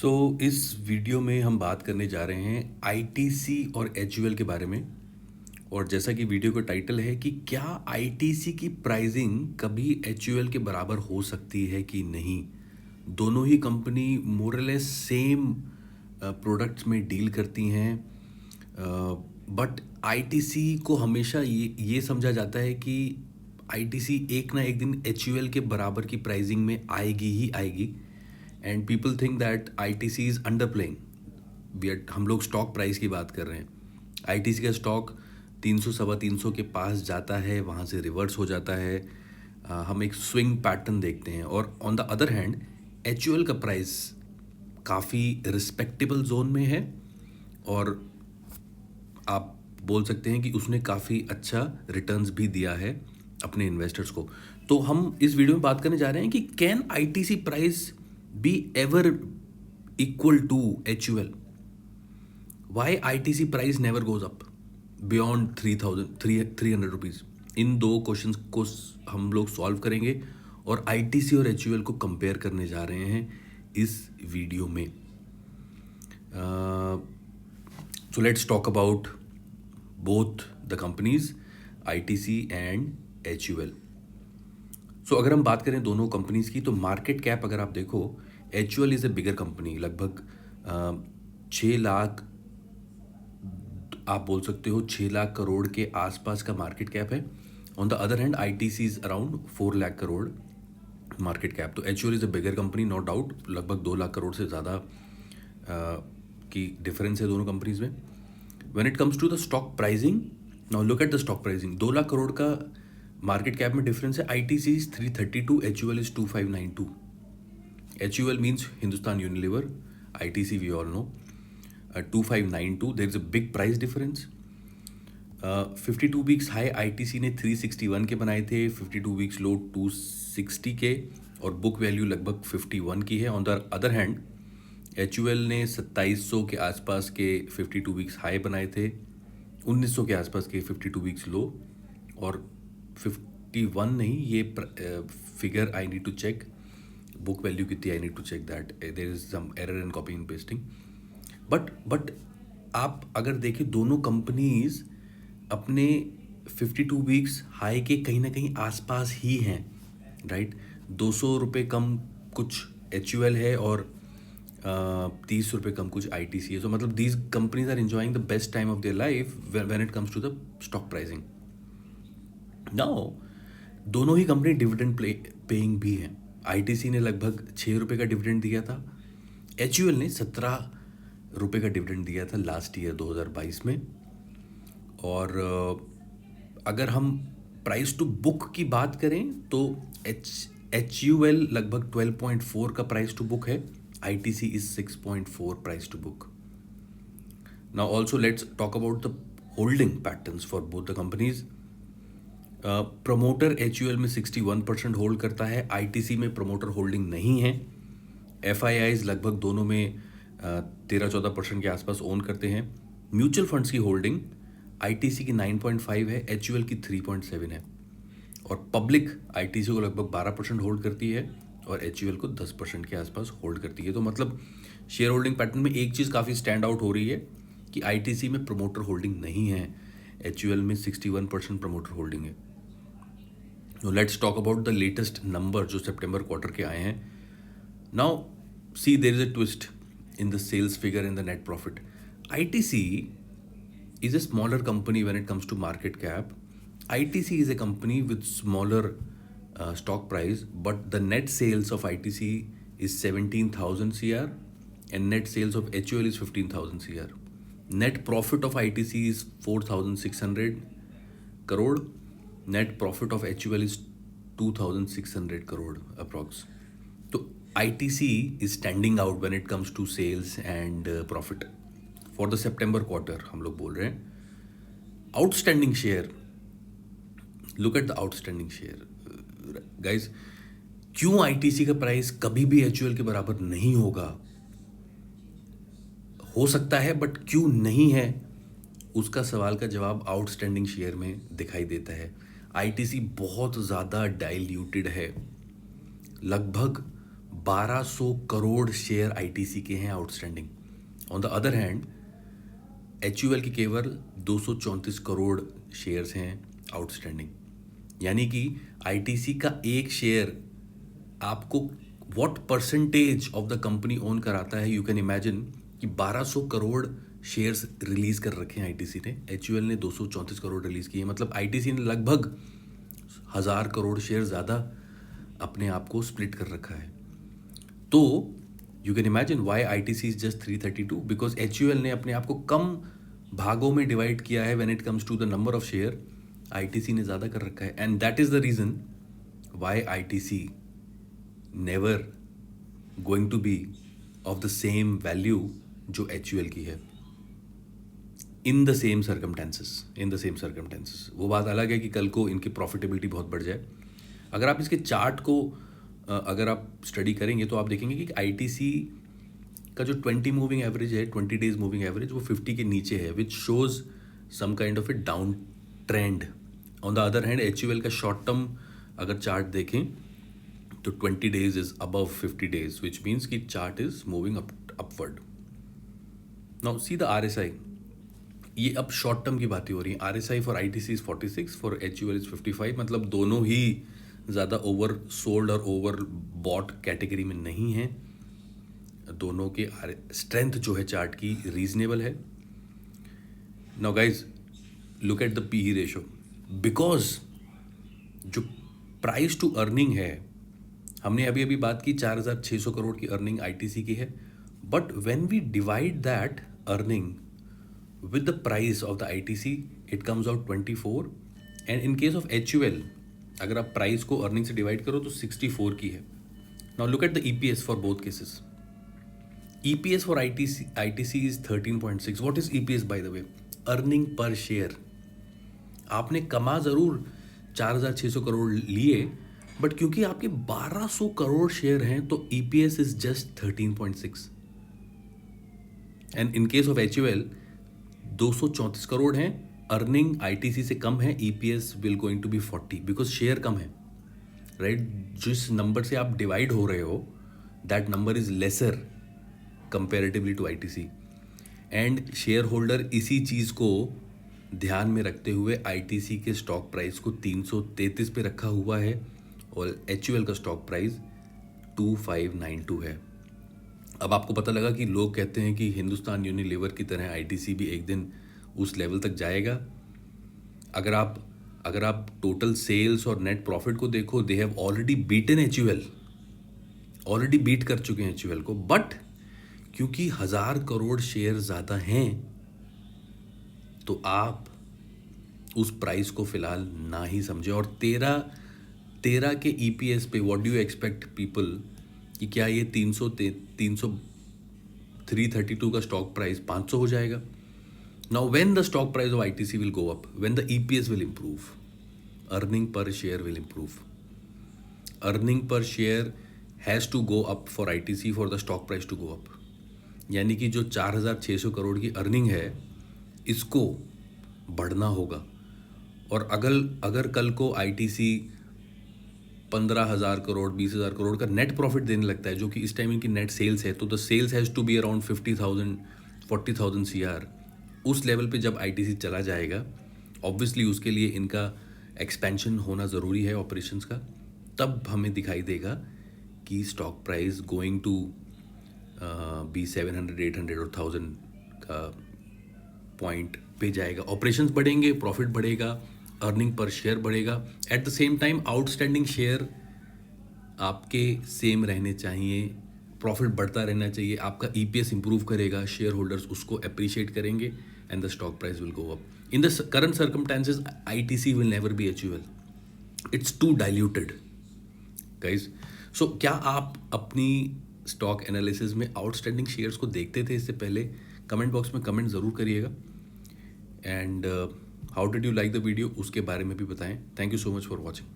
इस वीडियो में हम बात करने जा रहे हैं आईटीसी और एचयूएल के बारे में। और जैसा कि वीडियो का टाइटल है कि क्या आईटीसी की प्राइसिंग कभी एचयूएल के बराबर हो सकती है कि नहीं। दोनों ही कंपनी मोरलेस सेम प्रोडक्ट्स में डील करती हैं, बट आईटीसी को हमेशा ये समझा जाता है कि आईटीसी एक ना एक दिन एचयूएल के बराबर की प्राइसिंग में आएगी ही आएगी। And people think that ITC is under playing. हम लोग स्टॉक प्राइस की बात कर रहे हैं। आईटीसी का स्टॉक 300 सवा 300 के पास जाता है, वहाँ से रिवर्स हो जाता है। हम एक स्विंग पैटर्न देखते हैं। और on the other hand HUL का प्राइस काफ़ी रिस्पेक्टेबल जोन में है और आप बोल सकते हैं कि उसने काफ़ी अच्छा रिटर्न्स भी दिया है अपने इन्वेस्टर्स को। तो हम इस वीडियो में बात करने जा रहे हैं कि can ITC price be ever equal to HUL. Why ITC price never goes up beyond 300 rupees. इन दो क्वेश्चंस को हम लोग सॉल्व करेंगे और आईटीसी और एचयूएल को कंपेयर करने जा रहे हैं इस वीडियो में। So let's talk about both the companies ITC and HUL. So अगर हम बात करें दोनों कंपनीज की तो मार्केट कैप अगर आप देखो, HUL is a bigger company. लगभग 6 लाख, आप बोल सकते हो 6 लाख करोड़ के आसपास का मार्केट कैप है। On the other hand ITC is around 4 lakh crore market cap. तो HUL is a bigger company, no doubt. लगभग 2 लाख करोड़ से ज़्यादा की डिफरेंस है दोनों कंपनीज में। When it comes to the stock pricing, now look at the stock pricing. 2 lakh crore का market cap में डिफरेंस है। ITC is 332, HUL is 2592। HUL means Hindustan Unilever, ITC we all know 2592। There is a big price difference. 52 weeks high ITC ने 361 के बनाए थे, 52 weeks low 260 के, और book value लगभग 51 की है। On the other hand HUL ने 2700 के आसपास के 52 वीक्स हाई बनाए थे, 1900 के आसपास के 52 वीक्स लो, और 51 नहीं, ये figure I need to check. Book value कितनी, I need to check that. There is some error in copy and pasting. But आप अगर देखें दोनों कंपनीज अपने 52 वीक्स हाई के कहीं ना कहीं आसपास ही हैं, राइट। 200 रुपये कम कुछ एचयूएल है और 30 रुपये कम कुछ आईटीसी है। सो मतलब these companies are enjoying the best time of their life when it comes to the stock pricing. Now दोनों ही कंपनी डिविडेंड पेइंग भी हैं। आईटीसी ने लगभग 6 रुपये का डिविडेंड दिया था, एचयूएल ने 17 रुपये का डिविडेंड दिया था लास्ट ईयर 2022 में। और अगर हम प्राइस टू बुक की बात करें तो एचयूएल लगभग 12.4 का प्राइस टू बुक है, ITC is 6.4 price to book. Now also let's talk about the holding patterns for both the companies. Promoter HUL में 61% होल्ड करता है, आईटीसी में प्रमोटर होल्डिंग नहीं है। एफआईआईज लगभग दोनों में 13-14% के आसपास ओन करते हैं। म्यूचुअल फंड्स की होल्डिंग आईटीसी की 9.5 है, एचयूएल की 3.7 है। और पब्लिक आईटीसी को लगभग 12% होल्ड करती है और एचयूएल को 10% के आसपास होल्ड करती है। तो मतलब शेयर होल्डिंग पैटर्न में एक चीज़ काफ़ी स्टैंड आउट हो रही है कि आईटीसी में प्रमोटर होल्डिंग नहीं है, एचयूएल में 61% प्रमोटर होल्डिंग है। Now let's talk about the latest number जो सितंबर क्वार्टर के आए हैं। Now see there is a twist in the sales figure and the net profit. ITC is a smaller company when it comes to market cap. ITC is a company with smaller stock price, but the net sales of ITC is 17,000 CR and net sales of HUL is 15,000 CR. Net profit of ITC is 4,600 crore. Net profit of HUL is 2,600 crore approx. तो ITC is standing out when it comes to sales and profit for the September quarter. हम लोग बोल रहे हैं outstanding share. Look at the outstanding share guys. क्यों ITC का price कभी भी एचयूएल के बराबर नहीं होगा? हो सकता है, बट क्यों नहीं है, उसका सवाल का जवाब आउटस्टैंडिंग शेयर में दिखाई देता है। आईटीसी बहुत ज़्यादा डाइल्यूटेड है, लगभग 1200 करोड़ शेयर आईटीसी के हैं outstanding. On the other hand HUL के केवल 234 करोड़ शेयर्स हैं आउटस्टैंडिंग। यानी कि आईटीसी का एक शेयर आपको what percentage of the company own कराता है। यू कैन इमेजिन कि 1200 करोड़ शेयर्स रिलीज कर रखे हैं आईटीसी ने, एचयूएल ने 234 करोड़ रिलीज किए। मतलब आईटीसी ने लगभग 1000 करोड़ शेयर ज़्यादा अपने आप को स्प्लिट कर रखा है। तो you can imagine why ITC is just 332, because HUL ने अपने आप को कम भागों में डिवाइड किया है when it comes to the number of share. ITC ने ज़्यादा कर रखा है, and that is the reason why ITC never going to be of the same value जो एचयूएल की है इन द सेम सर्कमटेंसेस। वो बात अलग है कि कल को इनकी प्रॉफिटेबिलिटी बहुत बढ़ जाए। अगर आप इसके चार्ट को अगर आप स्टडी करेंगे तो आप देखेंगे कि आईटीसी का जो 20 मूविंग एवरेज है, 20 डेज मूविंग एवरेज, वो 50 के नीचे है, which shows some kind of a down trend. On the other hand HUL का शॉर्ट टर्म अगर चार्ट देखें तो 20 days is above 50 days, which means कि chart is moving upward. Now see the RSI, ये अब शॉर्ट टर्म की बातें हो रही हैं। RSI for ITC is 46, for HUL is 55। मतलब दोनों ही ज़्यादा ओवर सोल्ड और ओवर बॉट कैटेगरी में नहीं है। दोनों के स्ट्रेंथ जो है चार्ट की रीजनेबल है। Now guys look at the PE ratio, because जो प्राइस टू अर्निंग है, हमने अभी अभी बात की 4600 करोड़ की अर्निंग आईटीसी की है, but when we divide that earning with the price of the ITC it comes out 24, and in case of HUL अगर आप प्राइस को अर्निंग से डिवाइड करो तो 64 की है। Now look at the EPS for both cases. EPS for ITC is 13.6। What is EPS by the way? Earning per share. आपने कमा ज़रूर 4600 करोड़ लिए, बट क्योंकि आपके 1200 करोड़ शेयर हैं तो EPS is just 13.6। And in case of HUL 234 करोड़ हैं, अर्निंग आईटीसी से कम है, EPS will going to be 40 because share कम है, राइट? जिस नंबर से आप डिवाइड हो रहे हो that number is lesser comparatively to ITC, and share holder इसी चीज़ को ध्यान में रखते हुए आईटीसी के स्टॉक प्राइस को 333 पे रखा हुआ है और एचयूएल का स्टॉक प्राइस 2592 है। अब आपको पता लगा कि लोग कहते हैं कि हिंदुस्तान यूनिलीवर की तरह आईटीसी भी एक दिन उस लेवल तक जाएगा। अगर आप टोटल सेल्स और नेट प्रॉफिट को देखो, they have already beaten HUL, already beat कर चुके हैं एचयूएल को, बट क्योंकि 1000 करोड़ शेयर ज़्यादा हैं तो आप उस प्राइस को फिलहाल ना ही समझे। और 13 के ईपीएस पे what do you expect people कि क्या ये 332 का स्टॉक प्राइस 500 हो जाएगा? Now when the stock price of ITC will go up, when the EPS will improve, earning पर शेयर विल इंप्रूव। अर्निंग पर share has to go up for ITC for the stock price to go up. यानी कि जो 4600 करोड़ की earning है इसको बढ़ना होगा। और अगर कल को आईटीसी 15,000 करोड़ 20,000 करोड़ का नेट प्रॉफिट देने लगता है, जो कि इस टाइम इनकी नेट सेल्स है, तो the sales has to be around 40,000 CR। उस लेवल पे जब आईटीसी चला जाएगा, ऑब्वियसली उसके लिए इनका एक्सपेंशन होना ज़रूरी है ऑपरेशंस का, तब हमें दिखाई देगा कि stock price going to be 700 800 और 1000 का पॉइंट पे जाएगा। ऑपरेशंस बढ़ेंगे, प्रॉफिट बढ़ेगा, अर्निंग पर शेयर बढ़ेगा। At the same time outstanding share आपके सेम रहने चाहिए, प्रॉफिट बढ़ता रहना चाहिए, आपका ईपीएस इंप्रूव करेगा, शेयर होल्डर्स उसको अप्रिशिएट करेंगे and the stock price will go up. In the current circumstances ITC will never be HUL, it's too diluted guys. So क्या आप अपनी स्टॉक एनालिसिस में आउटस्टैंडिंग शेयर्स को देखते थे इससे पहले? कमेंट बॉक्स में कमेंट ज़रूर करिएगा, and how did you like the video उसके बारे में भी बताएं। Thank you so much for watching.